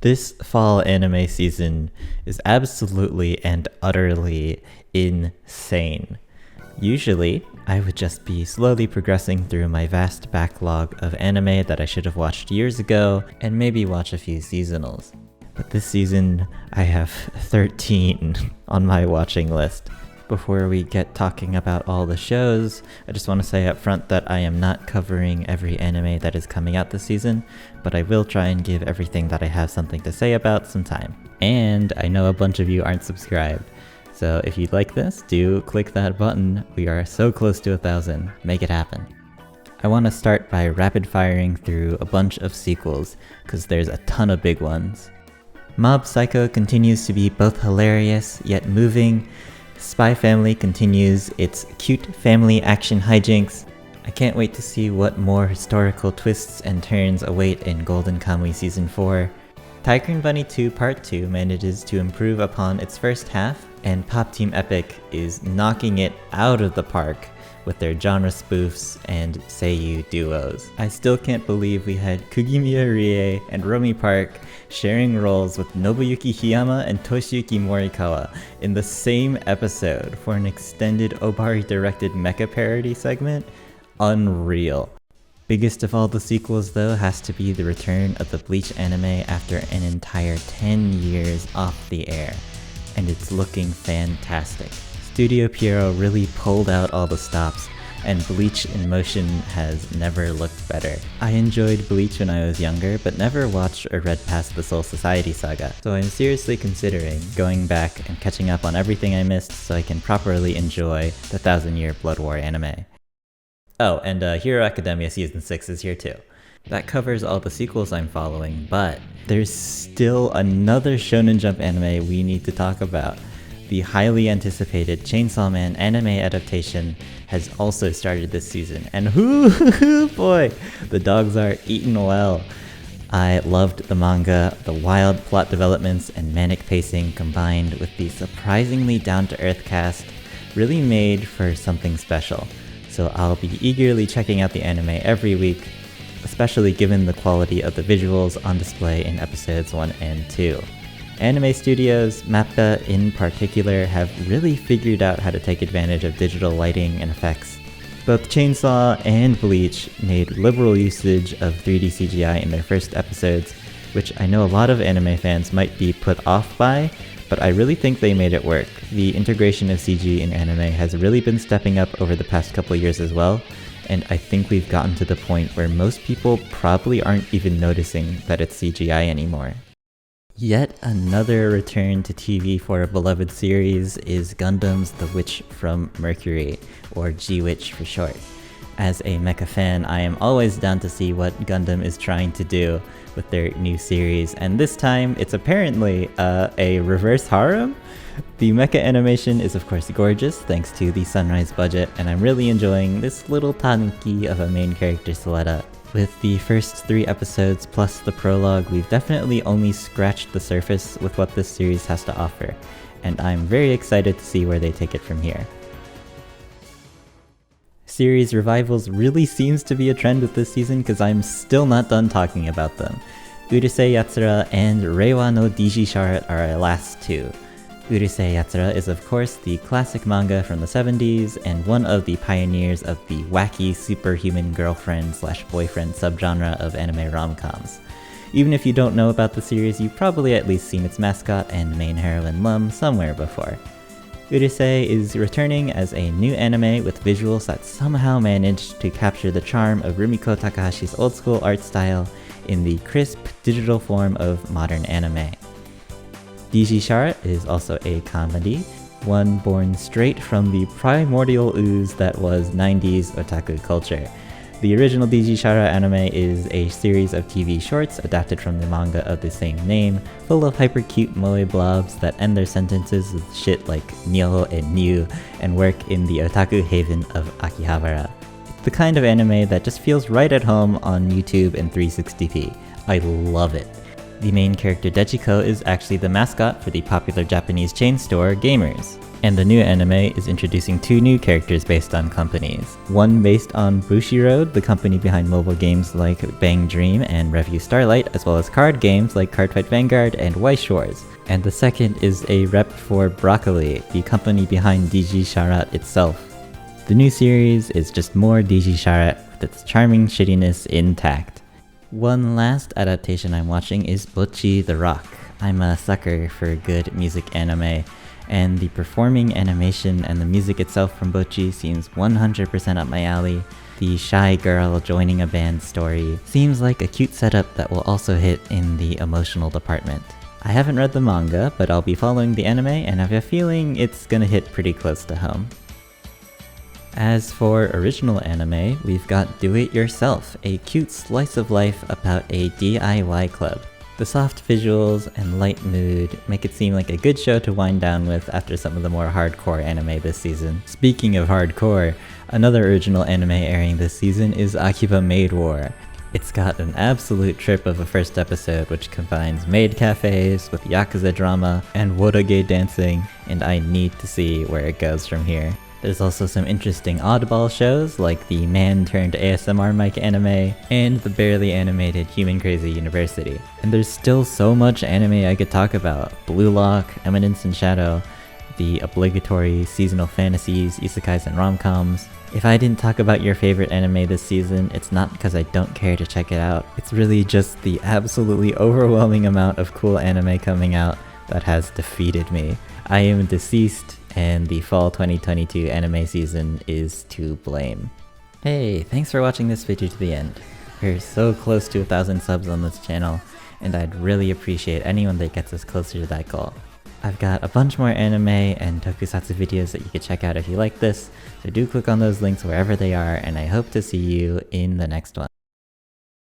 This fall anime season is absolutely and utterly insane. Usually, I would just be slowly progressing through my vast backlog of anime that I should have watched years ago and maybe watch a few seasonals. But this season, I have 13 on my watching list. Before we get talking about all the shows, I just want to say up front that I am not covering every anime that is coming out this season, but I will try and give everything that I have something to say about some time. And I know a bunch of you aren't subscribed, so if you'd like this, do click that button. We are so close to 1,000. Make it happen. I want to start by rapid firing through a bunch of sequels, because there's a ton of big ones. Mob Psycho continues to be both hilarious yet moving. Spy Family continues its cute family action hijinks. I can't wait to see what more historical twists and turns await in Golden Kamuy Season 4. Tycoon Bunny 2 Part 2 manages to improve upon its first half, and Pop Team Epic is knocking it out of the park with their genre spoofs and seiyuu duos. I still can't believe we had Kugimiya Rie and Romi Park sharing roles with Nobuyuki Hiyama and Toshiyuki Morikawa in the same episode for an extended Obari-directed mecha parody segment. Unreal. Biggest of all the sequels though has to be the return of the Bleach anime after an entire 10 years off the air, and it's looking fantastic. Studio Pierrot really pulled out all the stops, and Bleach in motion has never looked better. I enjoyed Bleach when I was younger, but never watched or read past the Soul Society saga, so I'm seriously considering going back and catching up on everything I missed so I can properly enjoy the 1000-year Blood War anime. Oh, and Hero Academia Season 6 is here too. That covers all the sequels I'm following, but there's still another Shonen Jump anime we need to talk about. The highly anticipated Chainsaw Man anime adaptation has also started this season, and boy, the dogs are eating well. I loved the manga, the wild plot developments and manic pacing combined with the surprisingly down-to-earth cast really made for something special, so I'll be eagerly checking out the anime every week, especially given the quality of the visuals on display in episodes 1 and 2. Anime studios, MAPPA in particular, have really figured out how to take advantage of digital lighting and effects. Both Chainsaw and Bleach made liberal usage of 3D CGI in their first episodes, which I know a lot of anime fans might be put off by, but I really think they made it work. The integration of CG in anime has really been stepping up over the past couple years as well, and I think we've gotten to the point where most people probably aren't even noticing that it's CGI anymore. Yet another return to TV for a beloved series is Gundam's The Witch from Mercury, or G-Witch for short. As a mecha fan, I am always down to see what Gundam is trying to do with their new series, and this time it's apparently a reverse harem? The mecha animation is of course gorgeous thanks to the Sunrise budget, and I'm really enjoying this little tanuki of a main character Suletta. With the first 3 episodes plus the prologue, we've definitely only scratched the surface with what this series has to offer, and I'm very excited to see where they take it from here. Series revivals really seems to be a trend with this season because I'm still not done talking about them. Urusei Yatsura and Reiwa no Digi Sharat are our last two. Urusei Yatsura is of course the classic manga from the 70s and one of the pioneers of the wacky superhuman girlfriend/boyfriend subgenre of anime rom-coms. Even if you don't know about the series, you've probably at least seen its mascot and main heroine Lum somewhere before. Urusei is returning as a new anime with visuals that somehow managed to capture the charm of Rumiko Takahashi's old school art style in the crisp digital form of modern anime. Digi Sharat is also a comedy, one born straight from the primordial ooze that was 90s otaku culture. The original Digi Sharat anime is a series of TV shorts adapted from the manga of the same name, full of hyper-cute moe blobs that end their sentences with shit like nyo and new and work in the otaku haven of Akihabara. It's the kind of anime that just feels right at home on YouTube in 360p. I love it. The main character Dechiko is actually the mascot for the popular Japanese chain store Gamers. And the new anime is introducing 2 new characters based on companies. One based on Bushiroad, the company behind mobile games like Bang Dream and Revue Starlight, as well as card games like Cardfight Vanguard and Weiss Schwarz. And the second is a rep for Broccoli, the company behind DG Sharat itself. The new series is just more DG Sharat with its charming shittiness intact. One last adaptation I'm watching is Bocchi the Rock. I'm a sucker for good music anime, and the performing animation and the music itself from Bocchi seems 100% up my alley. The shy girl joining a band story seems like a cute setup that will also hit in the emotional department. I haven't read the manga, but I'll be following the anime and I have a feeling it's gonna hit pretty close to home. As for original anime, we've got Do It Yourself, a cute slice of life about a DIY club. The soft visuals and light mood make it seem like a good show to wind down with after some of the more hardcore anime this season. Speaking of hardcore, another original anime airing this season is Akiba Maid War. It's got an absolute trip of a first episode which combines maid cafes with yakuza drama and wotage dancing, and I need to see where it goes from here. There's also some interesting oddball shows like the man-turned-ASMR mic anime and the barely animated Human Crazy University. And there's still so much anime I could talk about. Blue Lock, Eminence and Shadow, the obligatory seasonal fantasies, isekais and rom-coms. If I didn't talk about your favorite anime this season, it's not because I don't care to check it out. It's really just the absolutely overwhelming amount of cool anime coming out that has defeated me. I am deceased, and the fall 2022 anime season is to blame. Hey, thanks for watching this video to the end. We're so close to 1,000 subs on this channel, and I'd really appreciate anyone that gets us closer to that goal. I've got a bunch more anime and tokusatsu videos that you can check out if you like this, so do click on those links wherever they are, and I hope to see you in the next one.